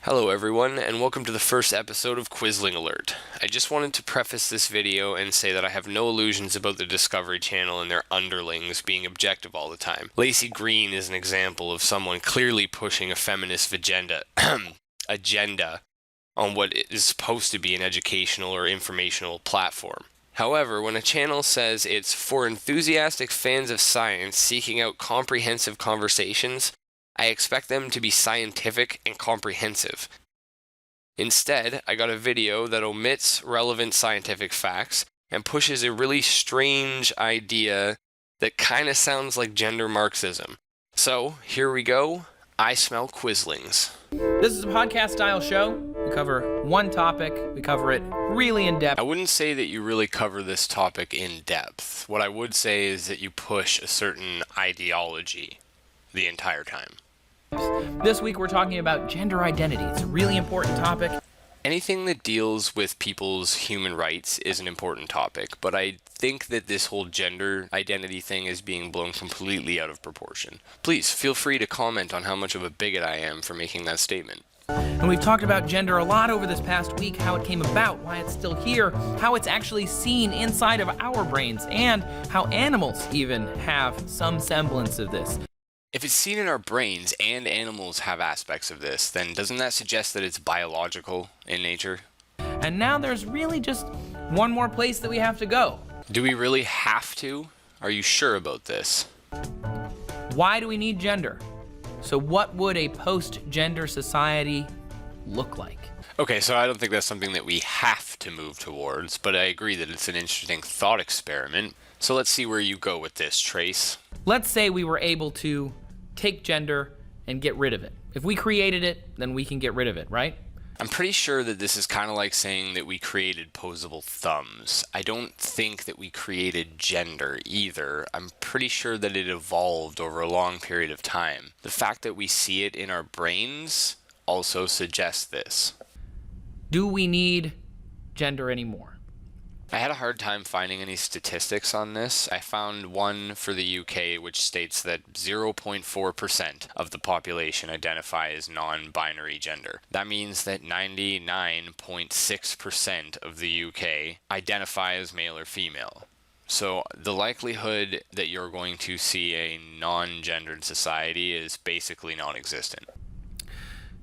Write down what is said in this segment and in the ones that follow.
Hello everyone, and welcome to the first episode of Quisling Alert. I just wanted to preface this video and say that I have no illusions about the Discovery Channel and their underlings being objective all the time. Lacey Green is an example of someone clearly pushing a feminist agenda on what is supposed to be an educational or informational platform. However, when a channel says it's for enthusiastic fans of science seeking out comprehensive conversations, I expect them to be scientific and comprehensive. Instead, I got a video that omits relevant scientific facts and pushes a really strange idea that kind of sounds like gender Marxism. So, here we go. I smell Quislings. This is a podcast-style show. We cover one topic. We cover it really in depth. I wouldn't say that you really cover this topic in depth. What I would say is that you push a certain ideology the entire time. This week we're talking about gender identity. It's a really important topic. Anything that deals with people's human rights is an important topic, but I think that this whole gender identity thing is being blown completely out of proportion. Please feel free to comment on how much of a bigot I am for making that statement. And we've talked about gender a lot over this past week, how it came about, why it's still here, how it's actually seen inside of our brains, and how animals even have some semblance of this. If it's seen in our brains and animals have aspects of this, then doesn't that suggest that it's biological in nature? And now there's really just one more place that we have to go. Do we really have to? Are you sure about this? Why do we need gender? So what would a post-gender society look like? Okay, so I don't think that's something that we have to move towards, but I agree that it's an interesting thought experiment. So let's see where you go with this, Trace. Let's say we were able to take gender and get rid of it. If we created it, then we can get rid of it, right? I'm pretty sure that this is kind of like saying that we created posable thumbs. I don't think that we created gender either. I'm pretty sure that it evolved over a long period of time. The fact that we see it in our brains also suggests this. Do we need gender anymore? I had a hard time finding any statistics on this. I found one for the UK which states that 0.4% of the population identify as non-binary gender. That means that 99.6% of the UK identify as male or female. So the likelihood that you're going to see a non-gendered society is basically non-existent.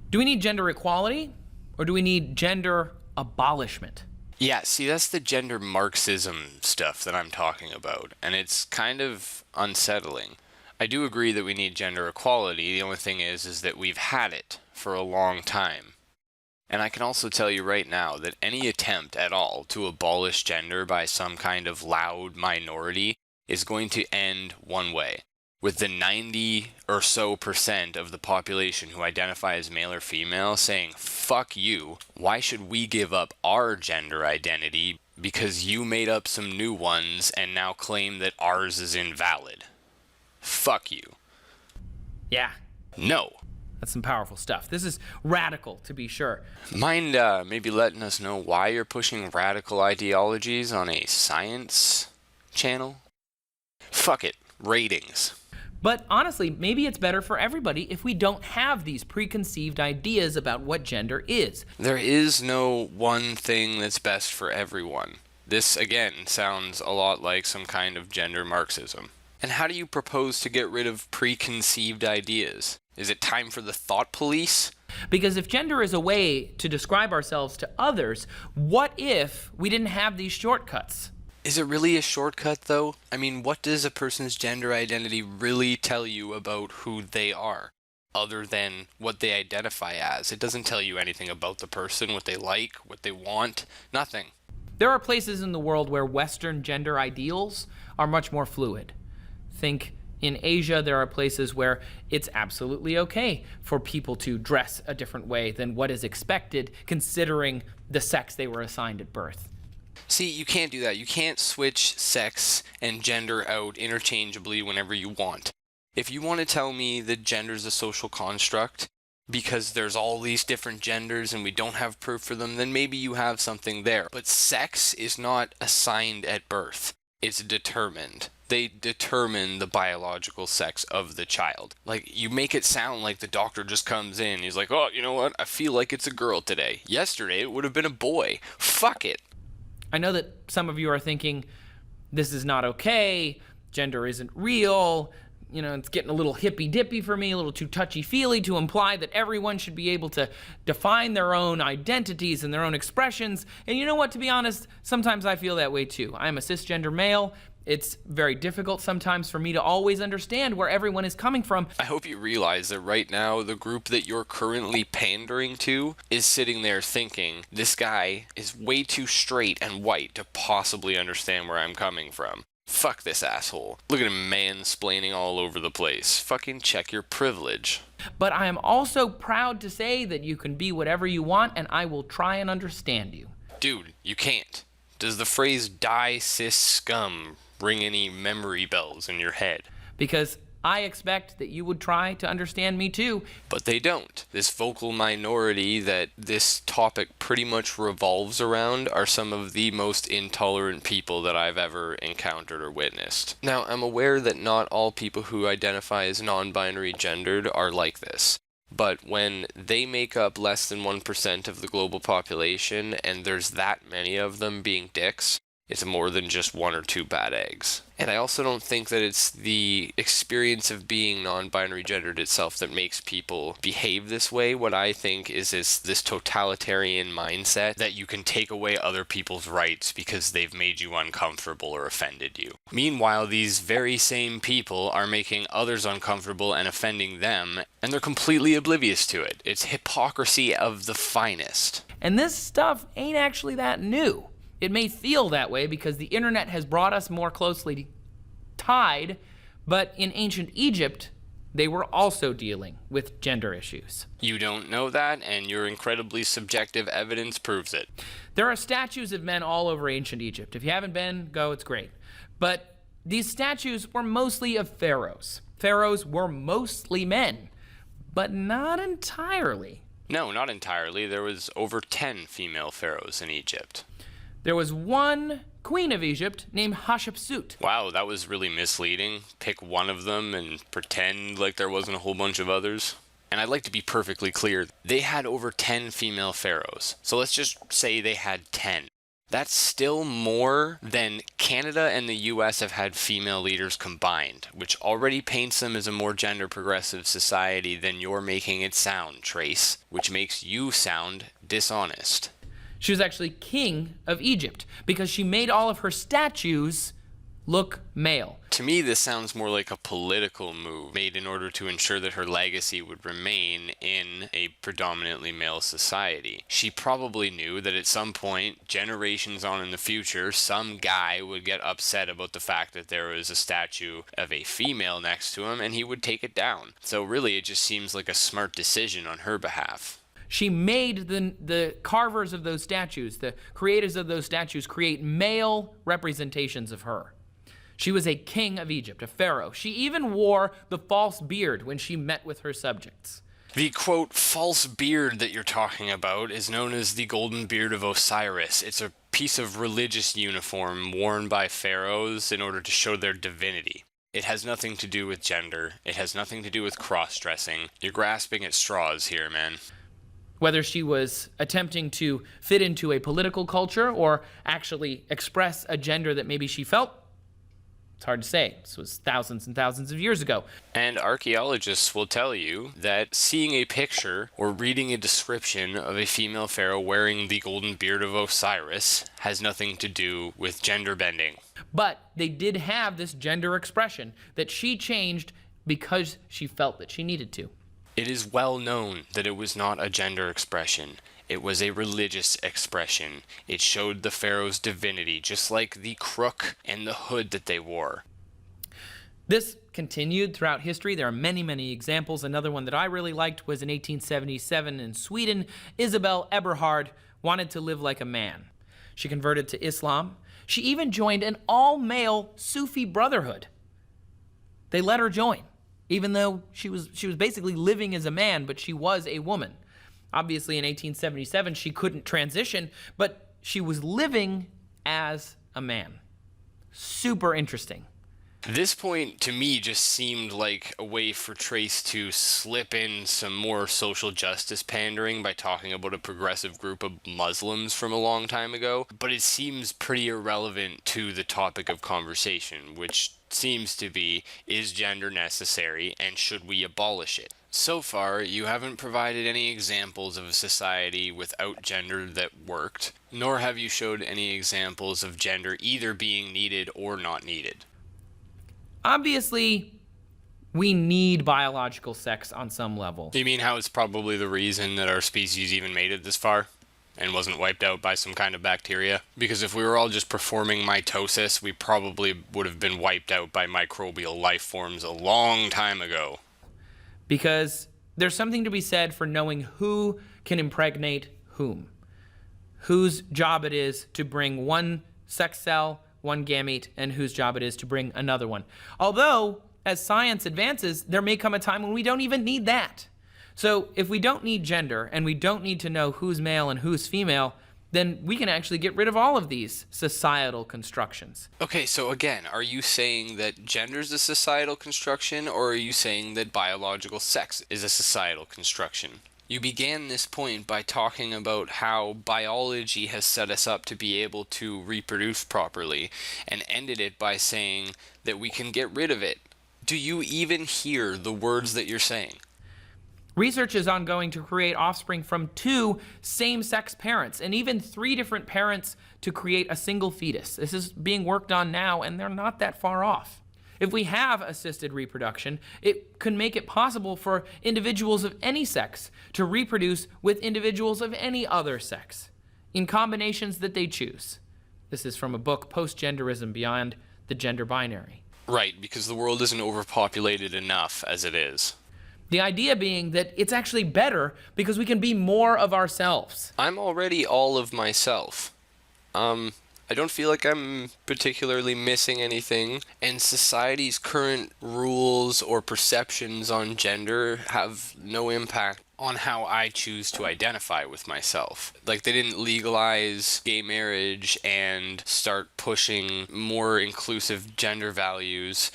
Do we need gender equality, or do we need gender abolishment? Yeah, see, that's the gender Marxism stuff that I'm talking about, and it's kind of unsettling. I do agree that we need gender equality. The only thing is that we've had it for a long time. And I can also tell you right now that any attempt at all to abolish gender by some kind of loud minority is going to end one way, with the 90 or so % of the population who identify as male or female saying, fuck you, why should we give up our gender identity because you made up some new ones and now claim that ours is invalid? Fuck you. Yeah. No. That's some powerful stuff. This is radical, to be sure. Mind maybe letting us know why you're pushing radical ideologies on a science channel? Fuck it. Ratings. But honestly, maybe it's better for everybody if we don't have these preconceived ideas about what gender is. There is no one thing that's best for everyone. This, again, sounds a lot like some kind of gender Marxism. And how do you propose to get rid of preconceived ideas? Is it time for the thought police? Because if gender is a way to describe ourselves to others, what if we didn't have these shortcuts? Is it really a shortcut, though? I mean, what does a person's gender identity really tell you about who they are? other than what they identify as. It doesn't tell you anything about the person, what they like, what they want, nothing. There are places in the world where Western gender ideals are much more fluid. Think in Asia, there are places where it's absolutely okay for people to dress a different way than what is expected, considering the sex they were assigned at birth. See, you can't do that. You can't switch sex and gender out interchangeably whenever you want. If you want to tell me that gender is a social construct because there's all these different genders and we don't have proof for them, then maybe you have something there. But sex is not assigned at birth. It's determined. They determine the biological sex of the child. Like, you make it sound like the doctor just comes in. He's like, oh, you know what? I feel like it's a girl today. Yesterday, it would have been a boy. Fuck it. I know that some of you are thinking, this is not okay, gender isn't real, you know, it's getting a little hippy-dippy for me, a little too touchy-feely to imply that everyone should be able to define their own identities and their own expressions. And you know what, to be honest, sometimes I feel that way too. I'm a cisgender male. It's very difficult sometimes for me to always understand where everyone is coming from. I hope you realize that right now, the group that you're currently pandering to is sitting there thinking, this guy is way too straight and white to possibly understand where I'm coming from. Fuck this asshole. Look at him mansplaining all over the place. Fucking check your privilege. But I am also proud to say that you can be whatever you want, and I will try and understand you. Dude, you can't. Does the phrase die cis scum ring any memory bells in your head? Because I expect that you would try to understand me too. But they don't. This vocal minority that this topic pretty much revolves around are some of the most intolerant people that I've ever encountered or witnessed. Now, I'm aware that not all people who identify as non-binary gendered are like this. But when they make up less than 1% of the global population, and there's that many of them being dicks, it's more than just one or two bad eggs. And I also don't think that it's the experience of being non-binary gendered itself that makes people behave this way. What I think is this totalitarian mindset that you can take away other people's rights because they've made you uncomfortable or offended you. Meanwhile, these very same people are making others uncomfortable and offending them, and they're completely oblivious to it. It's hypocrisy of the finest. And this stuff ain't actually that new. It may feel that way because the internet has brought us more closely tied, but in ancient Egypt, they were also dealing with gender issues. You don't know that, and your incredibly subjective evidence proves it. There are statues of men all over ancient Egypt. If you haven't been, go, it's great. But these statues were mostly of pharaohs. Pharaohs were mostly men, but not entirely. No, not entirely. There was over 10 female pharaohs in Egypt. There was one queen of Egypt named Hatshepsut. Wow, that was really misleading. Pick one of them and pretend like there wasn't a whole bunch of others. And I'd like to be perfectly clear, they had over 10 female pharaohs. So let's just say they had 10. That's still more than Canada and the US have had female leaders combined, which already paints them as a more gender progressive society than you're making it sound, Trace, which makes you sound dishonest. She was actually king of Egypt because she made all of her statues look male. To me, this sounds more like a political move made in order to ensure that her legacy would remain in a predominantly male society. She probably knew that at some point, generations on in the future, some guy would get upset about the fact that there was a statue of a female next to him and he would take it down. So really, it just seems like a smart decision on her behalf. She made the carvers of those statues, the creators of those statues, create male representations of her. She was a king of Egypt, a pharaoh. She even wore the false beard when she met with her subjects. The, quote, false beard that you're talking about is known as the golden beard of Osiris. It's a piece of religious uniform worn by pharaohs in order to show their divinity. It has nothing to do with gender. It has nothing to do with cross-dressing. You're grasping at straws here, man. Whether she was attempting to fit into a political culture or actually express a gender that maybe she felt, it's hard to say. This was thousands and thousands of years ago. And archaeologists will tell you that seeing a picture or reading a description of a female pharaoh wearing the golden beard of Osiris has nothing to do with gender bending. But they did have this gender expression that she changed because she felt that she needed to. It is well known that it was not a gender expression. It was a religious expression. It showed the pharaoh's divinity, just like the crook and the hood that they wore. This continued throughout history. There are many, many examples. Another one that I really liked was in 1877 in Sweden. Isabel Eberhard wanted to live like a man. She converted to Islam. She even joined an all-male Sufi brotherhood. They let her join, even though she was basically living as a man, but she was a woman. Obviously, in 1877, she couldn't transition, but she was living as a man. Super interesting. This point, to me, just seemed like a way for Trace to slip in some more social justice pandering by talking about a progressive group of Muslims from a long time ago, but it seems pretty irrelevant to the topic of conversation, which seems to be, is gender necessary, and should we abolish it? So far, you haven't provided any examples of a society without gender that worked, nor have you showed any examples of gender either being needed or not needed. Obviously, we need biological sex on some level. You mean how it's probably the reason that our species even made it this far? And wasn't wiped out by some kind of bacteria? Because if we were all just performing mitosis, we probably would have been wiped out by microbial life forms a long time ago. Because there's something to be said for knowing who can impregnate whom. Whose job it is to bring one sex cell, one gamete, and whose job it is to bring another one. Although, as science advances, there may come a time when we don't even need that. So if we don't need gender, and we don't need to know who's male and who's female, then we can actually get rid of all of these societal constructions. Okay, so again, are you saying that gender's a societal construction, or are you saying that biological sex is a societal construction? You began this point by talking about how biology has set us up to be able to reproduce properly, and ended it by saying that we can get rid of it. Do you even hear the words that you're saying? Research is ongoing to create offspring from 2 same-sex parents, and even 3 different parents to create a single fetus. This is being worked on now, and they're not that far off. If we have assisted reproduction, it can make it possible for individuals of any sex to reproduce with individuals of any other sex, in combinations that they choose. This is from a book, Post-Genderism Beyond the Gender Binary. Right, because the world isn't overpopulated enough as it is. The idea being that it's actually better because we can be more of ourselves. I'm already all of myself. I don't feel like I'm particularly missing anything, and society's current rules or perceptions on gender have no impact on how I choose to identify with myself. Like, they didn't legalize gay marriage and start pushing more inclusive gender values,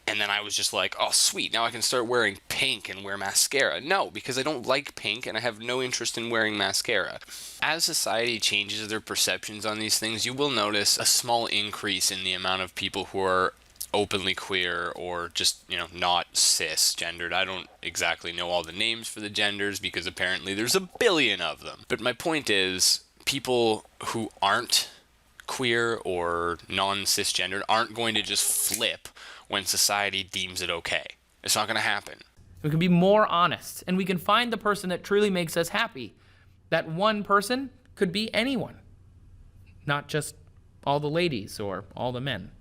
and then I was just like, oh sweet, now I can start wearing pink and wear mascara. No, because I don't like pink and I have no interest in wearing mascara. As society changes their perceptions on these things, you will notice a small increase in the amount of people who are openly queer or just, not cisgendered. I don't exactly know all the names for the genders because apparently there's a billion of them. But my point is, people who aren't queer or non-cisgendered aren't going to just flip when society deems it okay. It's not going to happen. We can be more honest, and we can find the person that truly makes us happy. That one person could be anyone, not just all the ladies or all the men.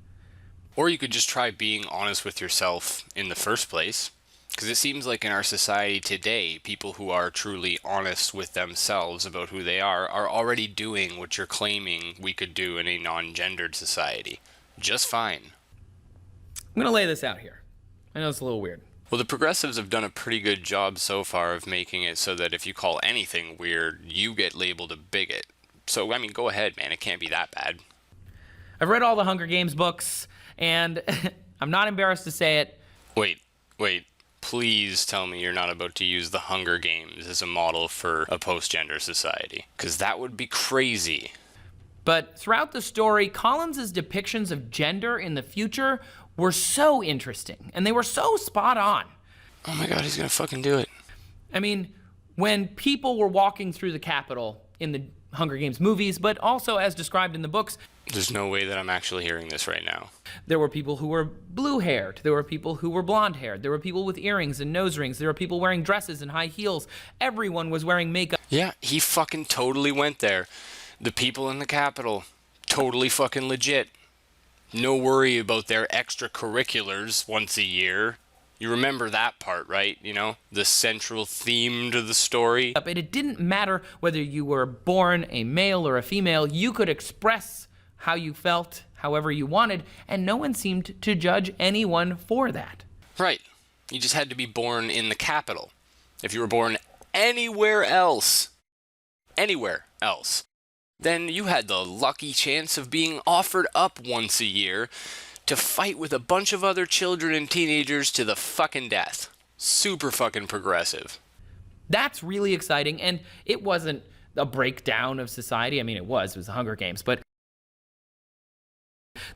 Or you could just try being honest with yourself in the first place. Because it seems like in our society today, people who are truly honest with themselves about who they are already doing what you're claiming we could do in a non-gendered society. Just fine. I'm going to lay this out here. I know it's a little weird. Well, the progressives have done a pretty good job so far of making it so that if you call anything weird, you get labeled a bigot. So, go ahead, man. It can't be that bad. I've read all the Hunger Games books, and I'm not embarrassed to say it. Wait. Please tell me you're not about to use the Hunger Games as a model for a post-gender society. Because that would be crazy. But throughout the story, Collins's depictions of gender in the future were so interesting, and they were so spot on. Oh my god, he's gonna fucking do it. When people were walking through the Capitol in the Hunger Games movies, but also as described in the books. There's no way that I'm actually hearing this right now. There were people who were blue-haired. There were people who were blonde-haired. There were people with earrings and nose rings. There were people wearing dresses and high heels. Everyone was wearing makeup. Yeah, he fucking totally went there. The people in the Capitol, totally fucking legit. No worry about their extracurriculars once a year. You remember that part, right? You know, the central theme to the story. And it didn't matter whether you were born a male or a female. You could express how you felt however you wanted, and no one seemed to judge anyone for that. Right. You just had to be born in the Capitol. If you were born anywhere else, then you had the lucky chance of being offered up once a year to fight with a bunch of other children and teenagers to the fucking death. Super fucking progressive. That's really exciting, and it wasn't a breakdown of society. I mean, it was the Hunger Games, but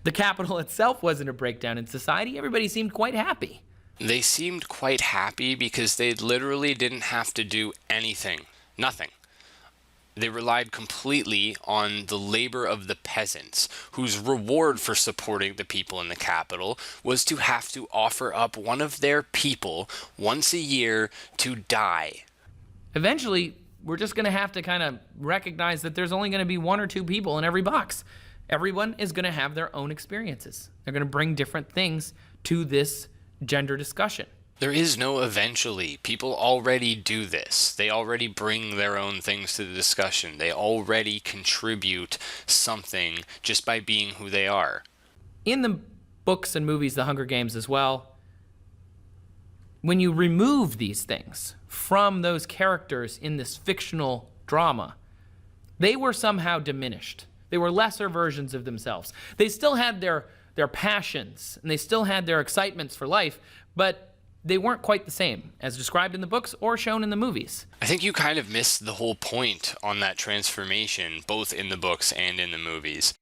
the Capitol itself wasn't a breakdown in society. Everybody seemed quite happy. They seemed quite happy because they literally didn't have to do anything. Nothing. They relied completely on the labor of the peasants, whose reward for supporting the people in the Capitol was to have to offer up one of their people once a year to die. Eventually, we're just going to have to kind of recognize that there's only going to be one or two people in every box. Everyone is going to have their own experiences. They're going to bring different things to this gender discussion. There is no eventually. People already do this. They already bring their own things to the discussion. They already contribute something just by being who they are. In the books and movies, The Hunger Games as well, when you remove these things from those characters in this fictional drama, they were somehow diminished. They were lesser versions of themselves. They still had their passions, and they still had their excitements for life, but they weren't quite the same as described in the books or shown in the movies. I think you kind of missed the whole point on that transformation, both in the books and in the movies.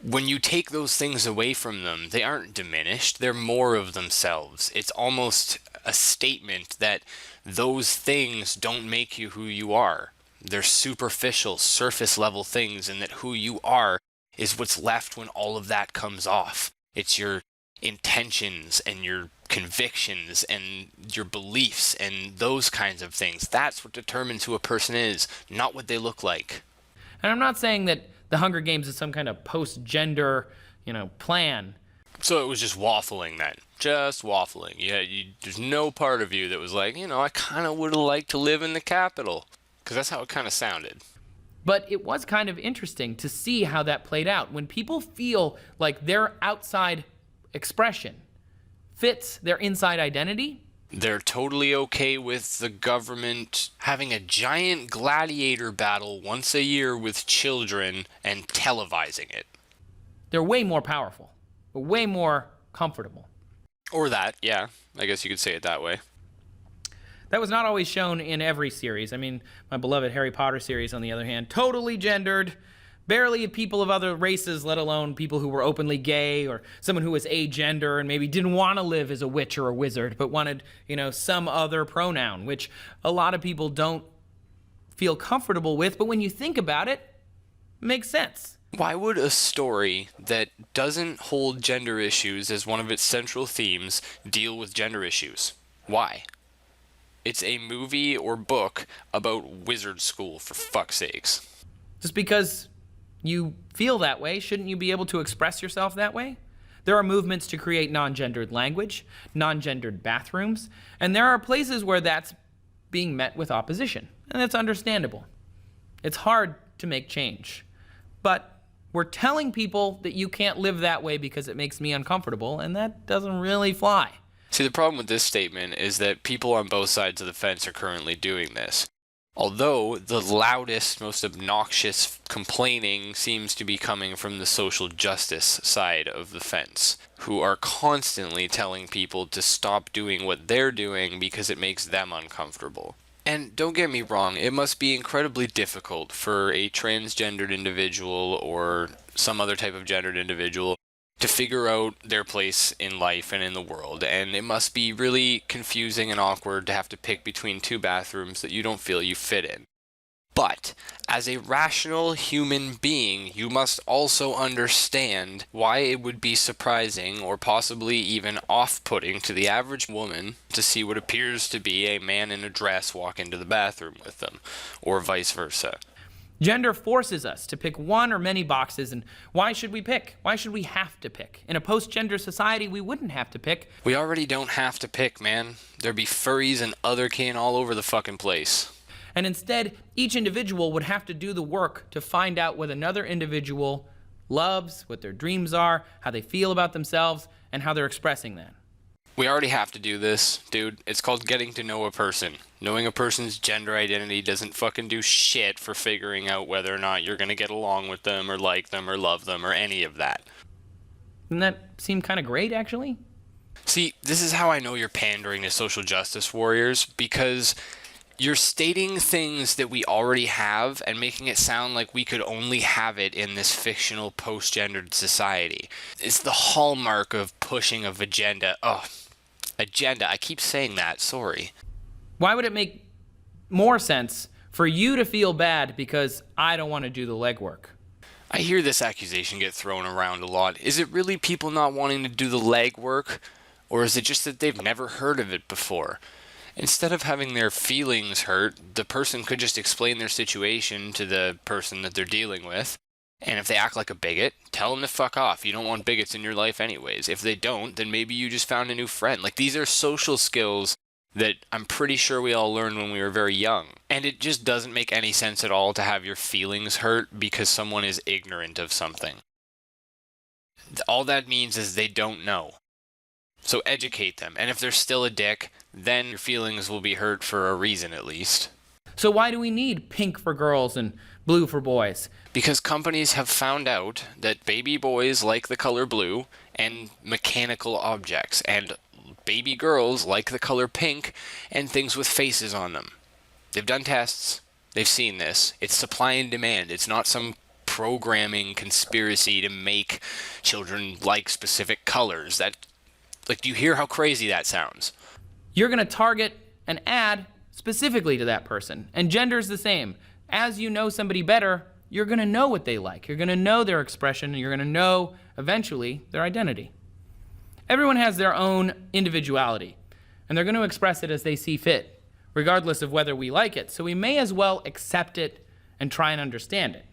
When you take those things away from them, they aren't diminished, they're more of themselves. It's almost a statement that those things don't make you who you are. They're superficial, surface level things, and that who you are is what's left when all of that comes off. It's your intentions and your convictions and your beliefs and those kinds of things. That's what determines who a person is, not what they look like. And I'm not saying that the Hunger Games is some kind of post-gender, plan. So it was just waffling then. Just waffling. There's no part of you that was like, I kind of would have liked to live in the Capitol. Because that's how it kind of sounded. But it was kind of interesting to see how that played out. When people feel like their outside expression fits their inside identity, they're totally okay with the government having a giant gladiator battle once a year with children and televising it. They're way more powerful, way more comfortable. Or that, yeah. I guess you could say it that way. That was not always shown in every series. I mean, my beloved Harry Potter series, on the other hand, totally gendered. Barely people of other races, let alone people who were openly gay or someone who was agender and maybe didn't want to live as a witch or a wizard, but wanted, some other pronoun, which a lot of people don't feel comfortable with. But when you think about it, it makes sense. Why would a story that doesn't hold gender issues as one of its central themes deal with gender issues? Why? It's a movie or book about wizard school, for fuck's sakes. Just because you feel that way, shouldn't you be able to express yourself that way? There are movements to create non-gendered language, non-gendered bathrooms, and there are places where that's being met with opposition, and that's understandable. It's hard to make change, but we're telling people that you can't live that way because it makes me uncomfortable, and that doesn't really fly. See, the problem with this statement is that people on both sides of the fence are currently doing this. Although the loudest, most obnoxious complaining seems to be coming from the social justice side of the fence, who are constantly telling people to stop doing what they're doing because it makes them uncomfortable. And don't get me wrong, it must be incredibly difficult for a transgendered individual or some other type of gendered individual to figure out their place in life and in the world, and it must be really confusing and awkward to have to pick between two bathrooms that you don't feel you fit in. But as a rational human being, you must also understand why it would be surprising or possibly even off-putting to the average woman to see what appears to be a man in a dress walk into the bathroom with them, or vice versa. Gender forces us to pick one or many boxes, and why should we pick? Why should we have to pick? In a post-gender society, we wouldn't have to pick. We already don't have to pick, man. There'd be furries and other kin all over the fucking place. And instead, each individual would have to do the work to find out what another individual loves, what their dreams are, how they feel about themselves, and how they're expressing that. We already have to do this, dude. It's called getting to know a person. Knowing a person's gender identity doesn't fucking do shit for figuring out whether or not you're gonna get along with them or like them or love them or any of that. Doesn't that seem kind of great, actually? See, this is how I know you're pandering to social justice warriors, because you're stating things that we already have and making it sound like we could only have it in this fictional post-gendered society. It's the hallmark of pushing of agenda. Agenda. I keep saying that. Sorry. Why would it make more sense for you to feel bad because I don't want to do the legwork? I hear this accusation get thrown around a lot. Is it really people not wanting to do the legwork? Or is it just that they've never heard of it before? Instead of having their feelings hurt, the person could just explain their situation to the person that they're dealing with. And if they act like a bigot, tell them to fuck off. You don't want bigots in your life anyways. If they don't, then maybe you just found a new friend. Like, these are social skills that I'm pretty sure we all learned when we were very young. And it just doesn't make any sense at all to have your feelings hurt because someone is ignorant of something. All that means is they don't know. So educate them. And if they're still a dick, then your feelings will be hurt for a reason at least. So why do we need pink for girls and blue for boys? Because companies have found out that baby boys like the color blue and mechanical objects, and baby girls like the color pink and things with faces on them. They've done tests. They've seen this. It's supply and demand. It's not some programming conspiracy to make children like specific colors. Do you hear how crazy that sounds? You're going to target an ad specifically to that person. And gender's the same. As you know somebody better, you're going to know what they like. You're going to know their expression, and you're going to know, eventually, their identity. Everyone has their own individuality, and they're going to express it as they see fit, regardless of whether we like it. So we may as well accept it and try and understand it.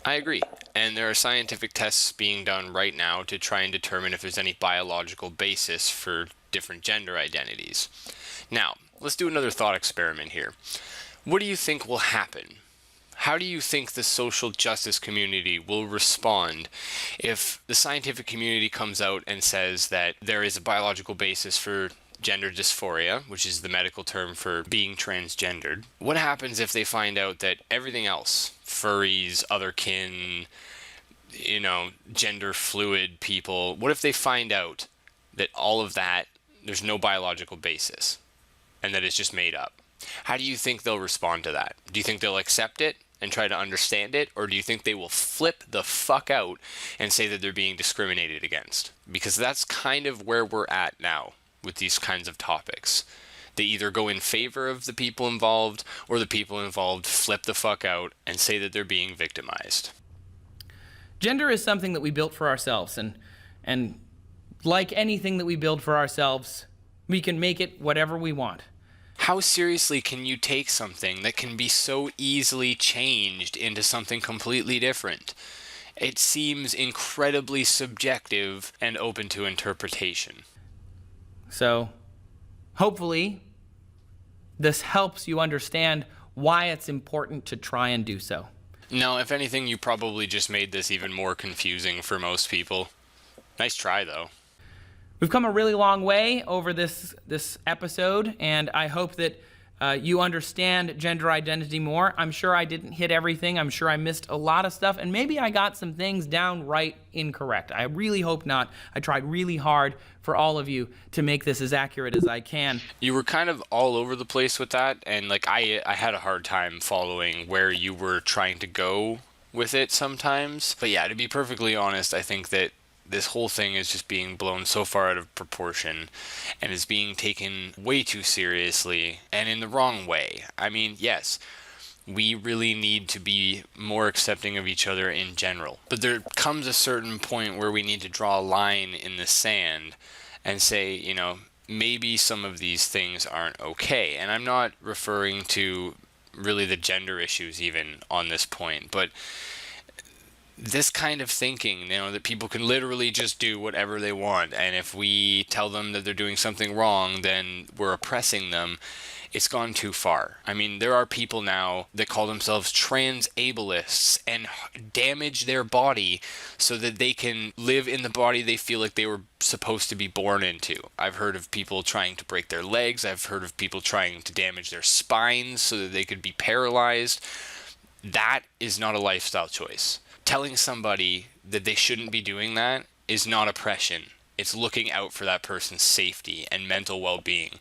I agree. And there are scientific tests being done right now to try and determine if there's any biological basis for different gender identities. Now, let's do another thought experiment here. What do you think will happen? How do you think the social justice community will respond if the scientific community comes out and says that there is a biological basis for gender dysphoria, which is the medical term for being transgendered? What happens if they find out that everything else, furries, other kin, gender fluid people, what if they find out that all of that, there's no biological basis and that it's just made up? How do you think they'll respond to that? Do you think they'll accept it and try to understand it, or do you think they will flip the fuck out and say that they're being discriminated against? Because that's kind of where we're at now with these kinds of topics. They either go in favor of the people involved, or the people involved flip the fuck out and say that they're being victimized. Gender is something that we built for ourselves, and like anything that we build for ourselves, we can make it whatever we want. How seriously can you take something that can be so easily changed into something completely different? It seems incredibly subjective and open to interpretation. So, hopefully, this helps you understand why it's important to try and do so. No, if anything, you probably just made this even more confusing for most people. Nice try, though. We've come a really long way over this episode, and I hope that you understand gender identity more. I'm sure I didn't hit everything. I'm sure I missed a lot of stuff, and maybe I got some things downright incorrect. I really hope not. I tried really hard for all of you to make this as accurate as I can. You were kind of all over the place with that, and I had a hard time following where you were trying to go with it sometimes. But yeah, to be perfectly honest, I think that this whole thing is just being blown so far out of proportion and is being taken way too seriously and in the wrong way. I mean, yes, we really need to be more accepting of each other in general. But there comes a certain point where we need to draw a line in the sand and say, maybe some of these things aren't okay. And I'm not referring to really the gender issues even on this point, but this kind of thinking, that people can literally just do whatever they want, and if we tell them that they're doing something wrong, then we're oppressing them. It's gone too far. I mean, there are people now that call themselves trans ableists and damage their body so that they can live in the body they feel like they were supposed to be born into. I've heard of people trying to break their legs. I've heard of people trying to damage their spines so that they could be paralyzed. That is not a lifestyle choice. Telling somebody that they shouldn't be doing that is not oppression. It's looking out for that person's safety and mental well-being.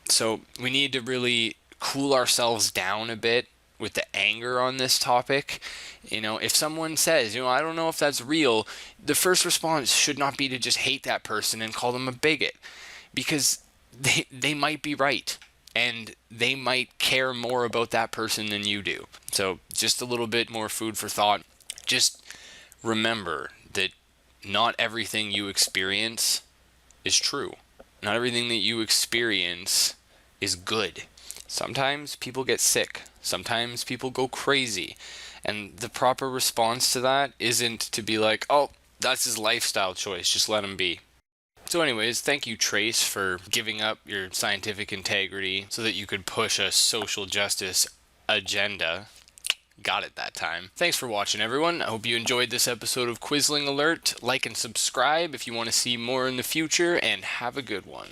So we need to really cool ourselves down a bit with the anger on this topic. If someone says, I don't know if that's real, the first response should not be to just hate that person and call them a bigot, because they might be right. And they might care more about that person than you do. So just a little bit more food for thought. Just remember that not everything you experience is true. Not everything that you experience is good. Sometimes people get sick. Sometimes people go crazy. And the proper response to that isn't to be like, oh, that's his lifestyle choice, just let him be. So anyways, thank you, Trace, for giving up your scientific integrity so that you could push a social justice agenda. Got it that time. Thanks for watching, everyone. I hope you enjoyed this episode of Quisling Alert. Like and subscribe if you want to see more in the future, and have a good one.